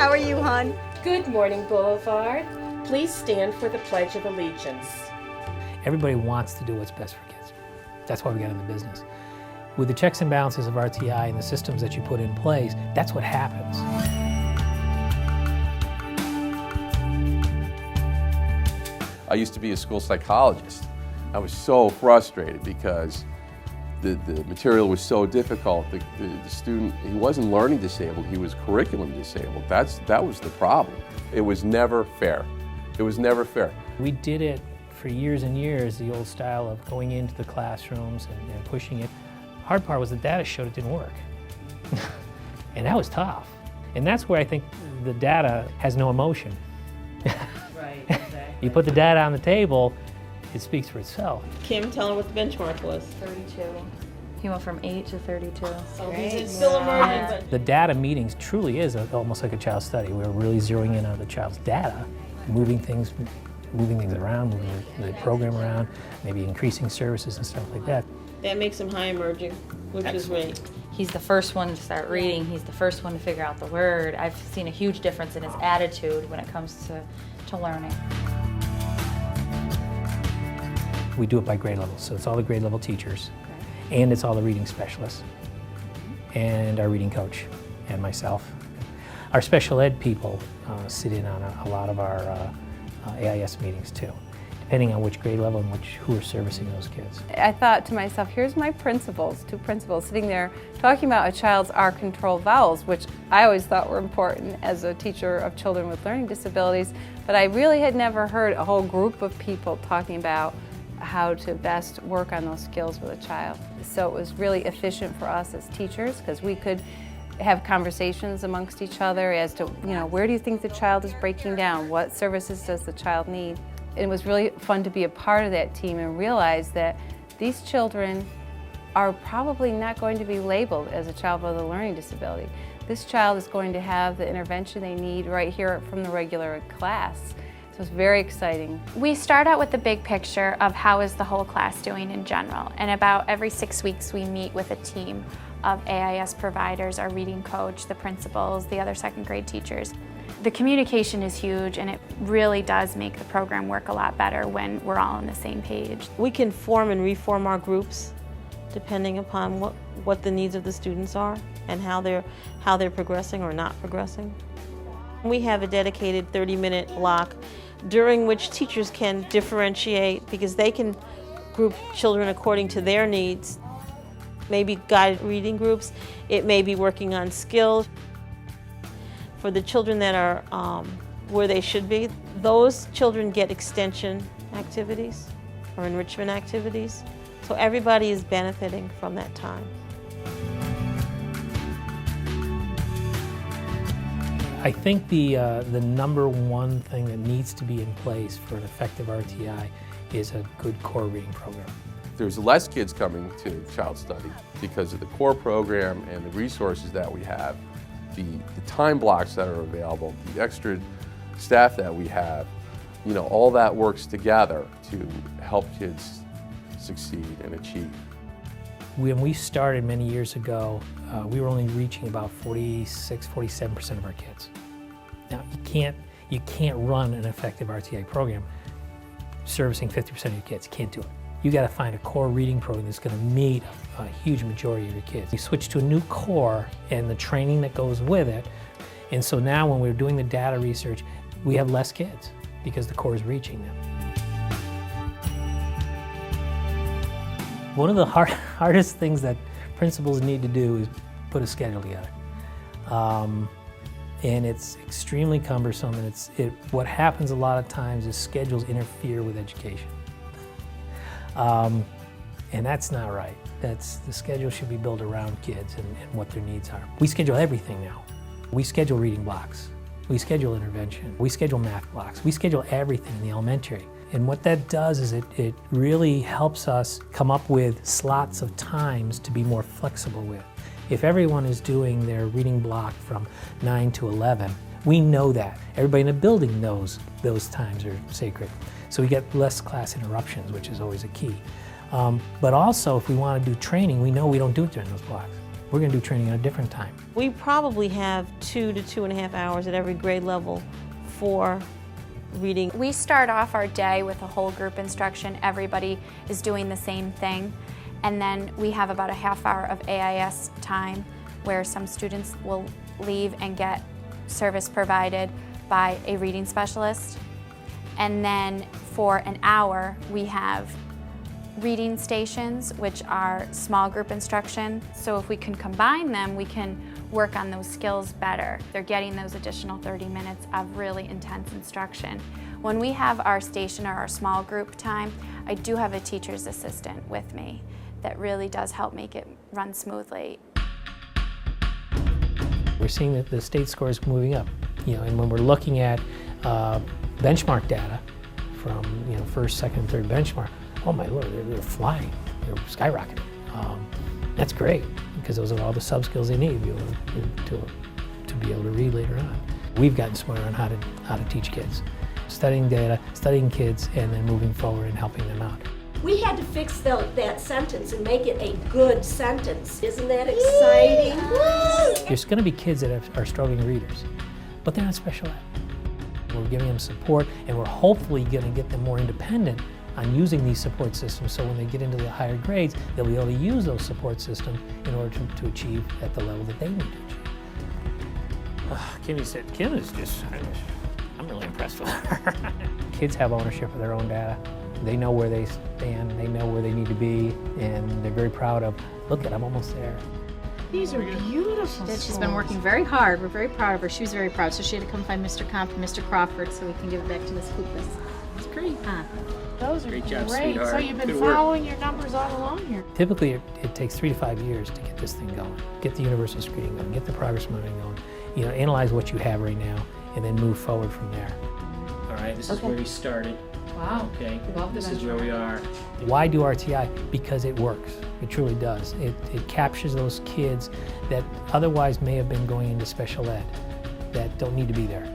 How are you, hon? Good morning, Boulevard. Please stand for the Pledge of Allegiance. Everybody wants to do what's best for kids. That's why we got in the business. With the checks and balances of RTI and the systems that you put in place, that's what happens. I used to be a school psychologist. I was so frustrated because the material was so difficult. The student, he wasn't learning disabled, he was curriculum disabled. That was the problem. It was never fair. It was never fair. We did it for years and years, the old style of going into the classrooms and pushing it. Hard part was the data showed it didn't work. And that was tough. And that's where I think the data has no emotion. Right, exactly. You put the data on the table, it speaks for itself. Kim, tell her what the benchmark was. 32. He went from 8 to 32. So he's still emerging, but The data meetings truly is almost like a child study. We're really zeroing in on the child's data, moving things around, moving the program around, maybe increasing services and stuff like that. that makes him high emerging, which is great. He's the first one to start reading. He's the first one to figure out the word. I've seen a huge difference in his attitude when it comes to learning. We do it by grade levels, so it's all the grade level teachers, and it's all the reading specialists, and our reading coach, and myself. Our special ed people sit in on a lot of our AIS meetings too, depending on which grade level and who are servicing those kids. I thought to myself, here's my principals, two principals, sitting there talking about a child's R-controlled vowels, which I always thought were important as a teacher of children with learning disabilities, but I really had never heard a whole group of people talking about how to best work on those skills with a child. So it was really efficient for us as teachers because we could have conversations amongst each other as to, where do you think the child is breaking down? What services does the child need? It was really fun to be a part of that team and realize that these children are probably not going to be labeled as a child with a learning disability. This child is going to have the intervention they need right here from the regular class. So it's very exciting. We start out with the big picture of how is the whole class doing in general, and about every 6 weeks we meet with a team of AIS providers, our reading coach, the principals, the other second grade teachers. The communication is huge, and it really does make the program work a lot better when we're all on the same page. We can form and reform our groups depending upon what the needs of the students are and how they're progressing or not progressing. We have a dedicated 30-minute block during which teachers can differentiate because they can group children according to their needs. Maybe guided reading groups, it may be working on skills. For the children that are where they should be, those children get extension activities or enrichment activities. So everybody is benefiting from that time. I think the number one thing that needs to be in place for an effective RTI is a good core reading program. There's less kids coming to child study because of the core program and the resources that we have, the time blocks that are available, the extra staff that we have, all that works together to help kids succeed and achieve. When we started many years ago, we were only reaching about 47% of our kids. Now, you can't run an effective RTI program servicing 50% of your kids. You can't do it. You got to find a core reading program that's going to meet a huge majority of your kids. We switched to a new core and the training that goes with it. And so now when we're doing the data research, we have less kids because the core is reaching them. One of the hardest things that principals need to do is put a schedule together. And it's extremely cumbersome, and what happens a lot of times is schedules interfere with education. And that's not right. The schedule should be built around kids and what their needs are. We schedule everything now. We schedule reading blocks. We schedule intervention. We schedule math blocks. We schedule everything in the elementary. And what that does is it really helps us come up with slots of times to be more flexible with. If everyone is doing their reading block from 9 to 11, we know that. Everybody in the building knows those times are sacred. So we get less class interruptions, which is always a key. But also, if we want to do training, we know we don't do it during those blocks. We're going to do training at a different time. We probably have 2 to 2.5 hours at every grade level for reading. We start off our day with a whole group instruction. Everybody is doing the same thing. And then we have about a half hour of AIS time where some students will leave and get service provided by a reading specialist. And then for an hour, we have reading stations, which are small group instruction. So if we can combine them, we can work on those skills better. They're getting those additional 30 minutes of really intense instruction. When we have our station or our small group time, I do have a teacher's assistant with me that really does help make it run smoothly. We're seeing that the state score is moving up, and when we're looking at benchmark data from first, second, and third benchmark, oh my Lord, they're flying, they're skyrocketing. That's great because those are all the sub skills they need to be able to read later on. We've gotten smarter on how to teach kids, studying data, studying kids, and then moving forward and helping them out. We had to fix that sentence and make it a good sentence. Isn't that exciting? There's going to be kids that are struggling readers, but they're not special ed. We're giving them support, and we're hopefully going to get them more independent on using these support systems, so when they get into the higher grades, they'll be able to use those support systems in order to achieve at the level that they need to achieve. Kim is just, I'm really impressed with her. Kids have ownership of their own data. They know where they stand, they know where they need to be, and they're very proud of, look, I'm almost there. These are beautiful. She's been working very hard. We're very proud of her. She was very proud, so she had to come find Mr. Comp and Mr. Crawford so we can give it back to Miss Koopas. It's great, huh? Those are great job, great. sweetheart. So you've been Good following your numbers all along here. Typically, it takes 3 to 5 years to get this thing going, get the universal screening going, get the progress moving going, analyze what you have right now, and then move forward from there. All right, this is where we started. Wow. Okay, this is where we are. Why do RTI? Because it works. It truly does. It captures those kids that otherwise may have been going into special ed that don't need to be there.